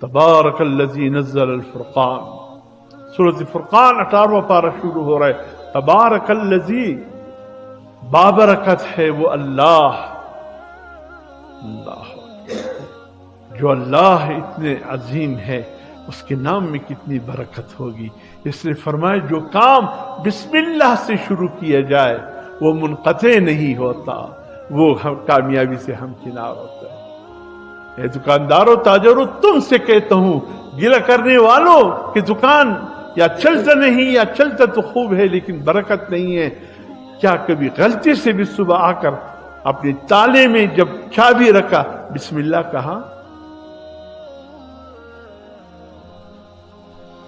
تبارک الذی نزل الفرقان، سورۃ فرقان 18واں پارہ شروع ہو رہا ہے، تبارک الذی، بابرکت ہے وہ اللہ، اللہ جو اللہ اتنے عظیم ہے، اس کے نام میں کتنی برکت ہوگی۔ اس لیے فرمائے جو کام بسم اللہ سے شروع کیا جائے وہ منقطع نہیں ہوتا، وہ کامیابی سے ہمکنار ہوتا ہے۔ اے دکانداروں تاجروں، تم سے کہتا ہوں، گلہ کرنے والوں کہ دکان یا چلتا نہیں یا چلتا تو خوب ہے لیکن برکت نہیں ہے، کیا کبھی غلطی سے بھی صبح آ کر اپنے تالے میں جب چابی رکھا بسم اللہ کہا؟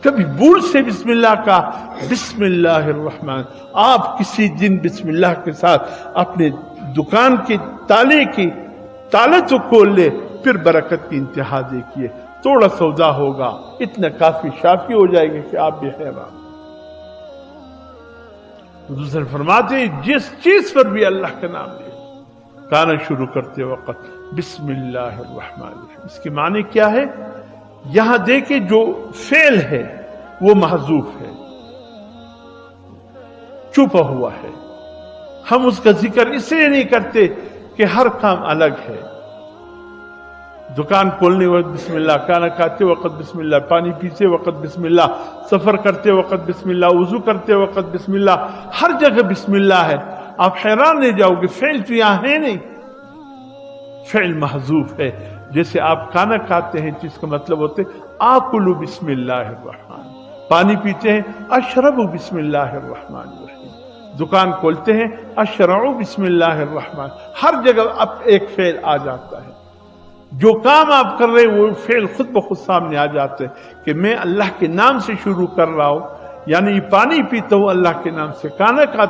کبھی بھول سے بسم اللہ کہا؟ بسم اللہ الرحمن، آپ کسی دن بسم اللہ کے ساتھ اپنے دکان کے تالے تو کھول لے، پھر برکت کی انتہا دیکھیے، تھوڑا سودا ہوگا، اتنا کافی شافی ہو جائے گا کہ آپ بھی حیران۔ دوسرے فرماتے ہیں جس چیز پر بھی اللہ کا نام لے، کھانا شروع کرتے وقت بسم اللہ الرحمن الرحیم۔ اس کے معنی کیا ہے؟ یہاں دیکھیں جو فعل ہے وہ محذوف ہے، چھپا ہوا ہے، ہم اس کا ذکر اس لیے نہیں کرتے کہ ہر کام الگ ہے۔ دکان کھولنے وقت بسم اللہ، کھانا کھاتے وقت بسم اللہ، پانی پیتے وقت بسم اللہ، سفر کرتے وقت بسم اللہ، وضو کرتے وقت بسم اللہ، ہر جگہ بسم اللہ ہے۔ آپ حیران نہیں جاؤ گے، فعل تو یہاں ہے نہیں، فعل محذوف ہے۔ جیسے آپ کھانا کھاتے ہیں جس کا مطلب ہوتے آکلو بسم اللہ الرحمن، پانی پیتے ہیں اشربو بسم اللہ الرحمن الرحیم، دکان کھولتے ہیں اشرعو بسم اللہ الرحمن، ہر جگہ اب ایک فعل آ جاتا ہے۔ جو کام آپ کر رہے ہیں وہ فعل خود بخود سامنے آ جاتے ہیں کہ میں اللہ کے نام سے شروع کر رہا ہوں، یعنی پانی پیتا ہوں اللہ کے نام سے، کھانا کھاتا